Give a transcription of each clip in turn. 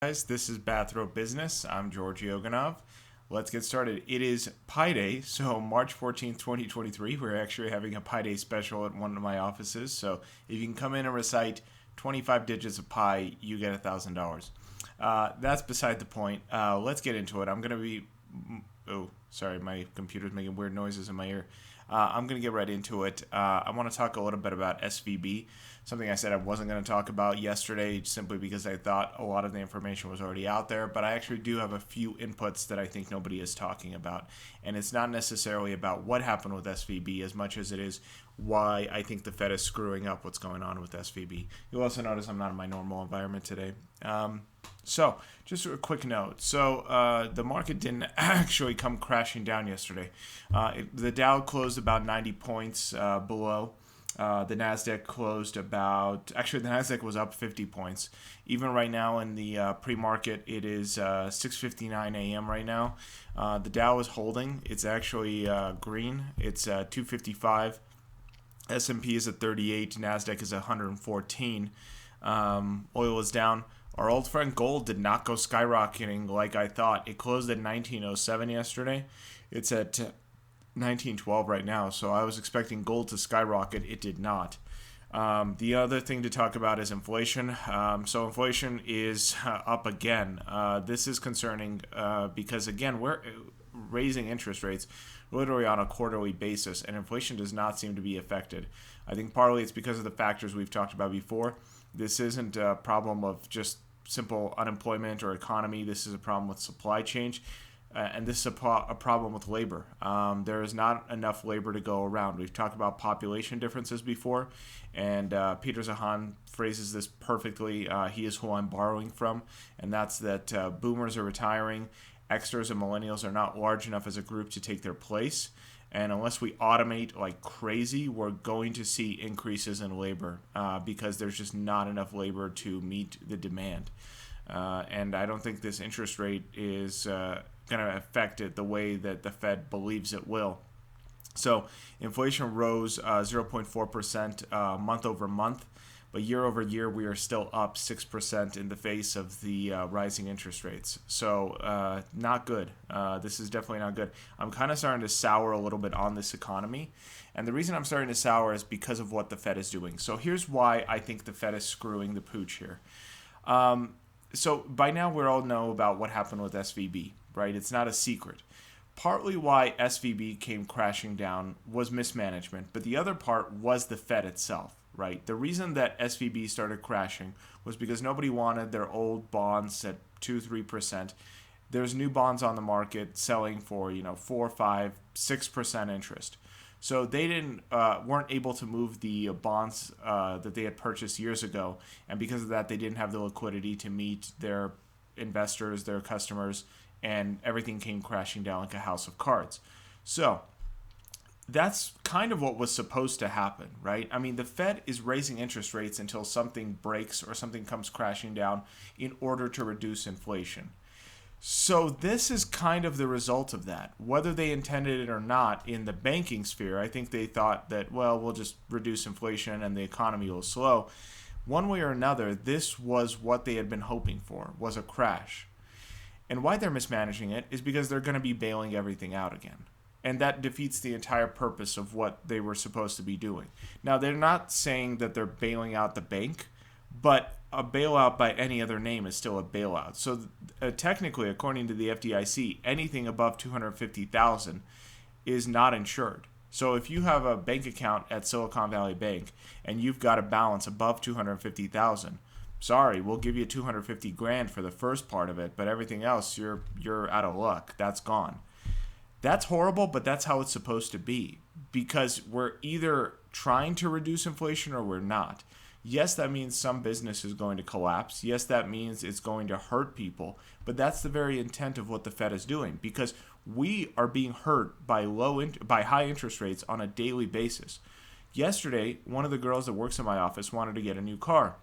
Guys, this is Bathrobe Business. I'm George Yoganov. Let's get started. It is Pi Day, so March 14th, 2023. We're actually having a Pi Day special at one of my offices. So if you can come in and recite 25 digits of pi, you get $1,000. That's beside the point. Let's get into it. I'm going to be. Oh, sorry, my computer's making weird noises in my ear. I'm going to get right into it. I want to talk a little bit about SVB, something I said I wasn't going to talk about yesterday simply because I thought a lot of the information was already out there, but I actually do have a few inputs that I think nobody is talking about. And it's not necessarily about what happened with SVB as much as it is why I think the Fed is screwing up what's going on with SVB. You'll also notice I'm not in my normal environment today. So, just a quick note. So, the market didn't actually come crashing down yesterday. The Dow closed about 90 points below. The Nasdaq closed actually the Nasdaq was up 50 points. Even right now in the pre-market, it is 6:59 a.m. right now. The Dow is holding. It's actually green. It's 255. S&P is at 38. Nasdaq is at 114. Oil is down. Our old friend gold did not go skyrocketing like I thought. It closed at 1907 yesterday. It's at 1912 right now, so I was expecting gold to skyrocket. It did not. The other thing to talk about is inflation. So inflation is up again. This is concerning because, again, we're raising interest rates literally on a quarterly basis, and inflation does not seem to be affected. I think partly it's because of the factors we've talked about before. This isn't a problem of just simple unemployment or economy. This is a problem with supply chain, and this is a problem with labor. There is not enough labor to go around. We've talked about population differences before, and Peter Zahan phrases this perfectly. He is who I'm borrowing from, and that's that boomers are retiring, Xers and millennials are not large enough as a group to take their place. And unless we automate like crazy, we're going to see increases in labor because there's just not enough labor to meet the demand. And I don't think this interest rate is going to affect it the way that the Fed believes it will. So inflation rose 0.4% month over month. But year over year, we are still up 6% in the face of the rising interest rates. So not good. This is definitely not good. I'm kind of starting to sour a little bit on this economy. And the reason I'm starting to sour is because of what the Fed is doing. So here's why I think the Fed is screwing the pooch here. So by now, we all know about what happened with SVB, right? It's not a secret. Partly why SVB came crashing down was mismanagement, but the other part was the Fed itself. Right. The reason that SVB started crashing was because nobody wanted their old bonds at 2-3%. There's new bonds on the market selling for 4, 5, 6% interest. So they weren't able to move the bonds that they had purchased years ago, and because of that, they didn't have the liquidity to meet their investors, their customers, and everything came crashing down like a house of cards. So that's kind of what was supposed to happen, right? I mean, the Fed is raising interest rates until something breaks or something comes crashing down in order to reduce inflation. So this is kind of the result of that. Whether they intended it or not in the banking sphere, I think they thought that, well, we'll just reduce inflation and the economy will slow. One way or another, this was what they had been hoping for, was a crash. And why they're mismanaging it is because they're going to be bailing everything out again. And that defeats the entire purpose of what they were supposed to be doing. Now, they're not saying that they're bailing out the bank, but a bailout by any other name is still a bailout. So technically, according to the FDIC, anything above $250,000 is not insured. So if you have a bank account at Silicon Valley Bank and you've got a balance above $250,000, sorry, we'll give you $250,000 for the first part of it, but everything else, you're out of luck. That's gone. That's horrible, but that's how it's supposed to be because we're either trying to reduce inflation or we're not. Yes, that means some business is going to collapse. Yes, that means it's going to hurt people, but that's the very intent of what the Fed is doing because we are being hurt by by high interest rates on a daily basis. Yesterday, one of the girls that works in my office wanted to get a new car.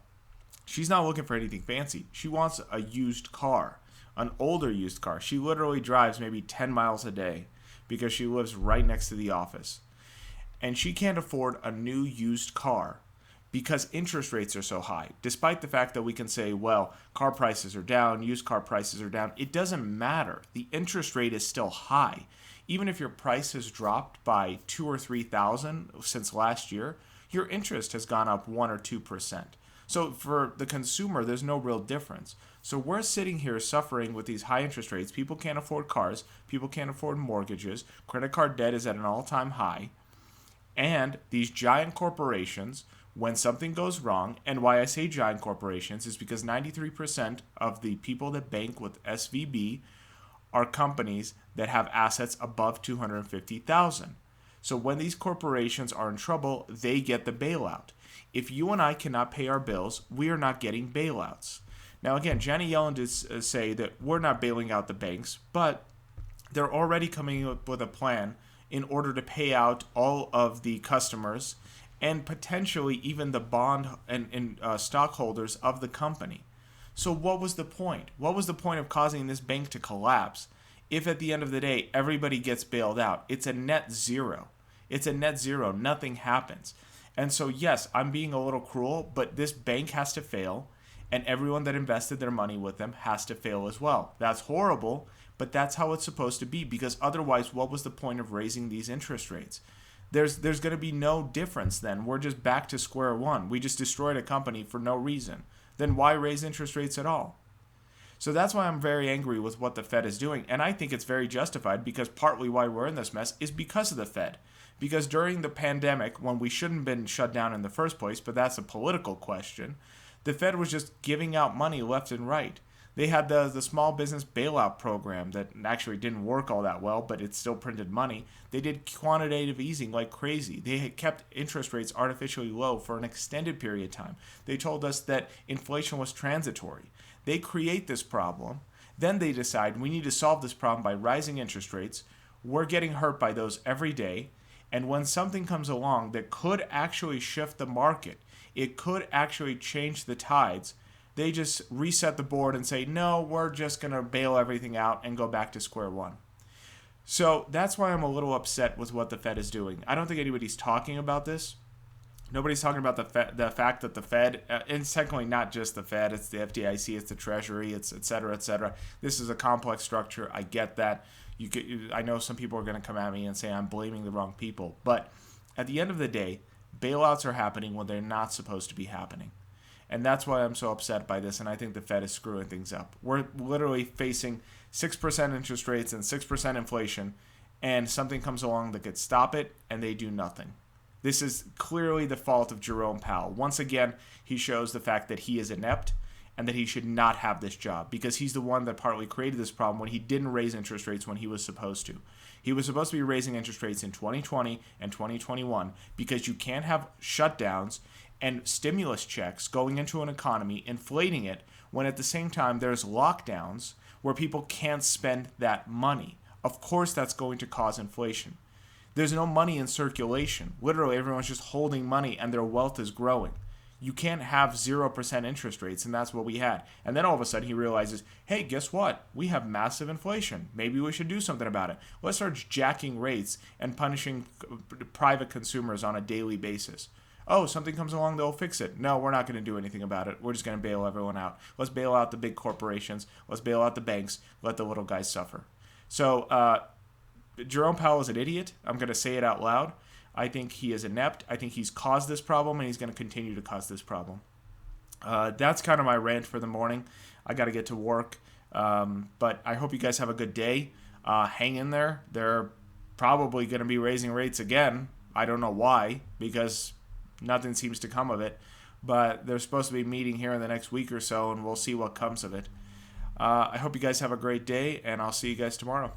She's not looking for anything fancy. She wants a used car, an older used car. She literally drives maybe 10 miles a day because she lives right next to the office. And she can't afford a new used car because interest rates are so high. Despite the fact that we can say, well, car prices are down, used car prices are down, it doesn't matter. The interest rate is still high. Even if your price has dropped by 2,000 or 3,000 since last year, your interest has gone up 1 or 2%. So for the consumer, there's no real difference. So we're sitting here suffering with these high interest rates. People can't afford cars. People can't afford mortgages. Credit card debt is at an all-time high. And these giant corporations, when something goes wrong, and why I say giant corporations is because 93% of the people that bank with SVB are companies that have assets above $250,000. So when these corporations are in trouble, they get the bailout. If you and I cannot pay our bills, we are not getting bailouts. Now again, Janet Yellen did say that we're not bailing out the banks, but they're already coming up with a plan in order to pay out all of the customers and potentially even the bond and stockholders of the company. So what was the point? What was the point of causing this bank to collapse if at the end of the day everybody gets bailed out? It's a net zero. It's a net zero. Nothing happens. And so yes, I'm being a little cruel, but this bank has to fail, and everyone that invested their money with them has to fail as well. That's horrible, but that's how it's supposed to be, because otherwise, what was the point of raising these interest rates? There's going to be no difference then. We're just back to square one. We just destroyed a company for no reason. Then why raise interest rates at all? So that's why I'm very angry with what the Fed is doing, and I think it's very justified, because partly why we're in this mess is because of the Fed. Because during the pandemic, when we shouldn't have been shut down in the first place, but that's a political question, the Fed was just giving out money left and right. They had the small business bailout program that actually didn't work all that well, but it still printed money. They did quantitative easing like crazy. They had kept interest rates artificially low for an extended period of time. They told us that inflation was transitory. They create this problem. Then they decide we need to solve this problem by rising interest rates. We're getting hurt by those every day. And when something comes along that could actually shift the market, it could actually change the tides, they just reset the board and say, no, we're just going to bail everything out and go back to square one. So that's why I'm a little upset with what the Fed is doing. I don't think anybody's talking about this. Nobody's talking about the fact that the Fed, and it's technically not just the Fed, it's the FDIC, it's the Treasury, it's et cetera, et cetera. This is a complex structure. I get that. I know some people are going to come at me and say I'm blaming the wrong people. But at the end of the day, bailouts are happening when they're not supposed to be happening. And that's why I'm so upset by this, and I think the Fed is screwing things up. We're literally facing 6% interest rates and 6% inflation, and something comes along that could stop it, and they do nothing. This is clearly the fault of Jerome Powell. Once again, he shows the fact that he is inept and that he should not have this job, because he's the one that partly created this problem when he didn't raise interest rates when he was supposed to. He was supposed to be raising interest rates in 2020 and 2021 because you can't have shutdowns and stimulus checks going into an economy, inflating it, when at the same time there's lockdowns where people can't spend that money. Of course that's going to cause inflation. There's no money in circulation. Literally everyone's just holding money and their wealth is growing. You can't have 0% interest rates, and that's what we had. And then all of a sudden he realizes, hey, guess what? We have massive inflation. Maybe we should do something about it. Let's start jacking rates and punishing private consumers on a daily basis. Oh, something comes along, they'll fix it. No, we're not going to do anything about it. We're just going to bail everyone out. Let's bail out the big corporations. Let's bail out the banks. Let the little guys suffer. So Jerome Powell is an idiot. I'm going to say it out loud. I think he is inept. I think he's caused this problem, and he's going to continue to cause this problem. That's kind of my rant for the morning. I got to get to work. But I hope you guys have a good day. Hang in there. They're probably going to be raising rates again. I don't know why, because nothing seems to come of it. But they're supposed to be meeting here in the next week or so, and we'll see what comes of it. I hope you guys have a great day, and I'll see you guys tomorrow.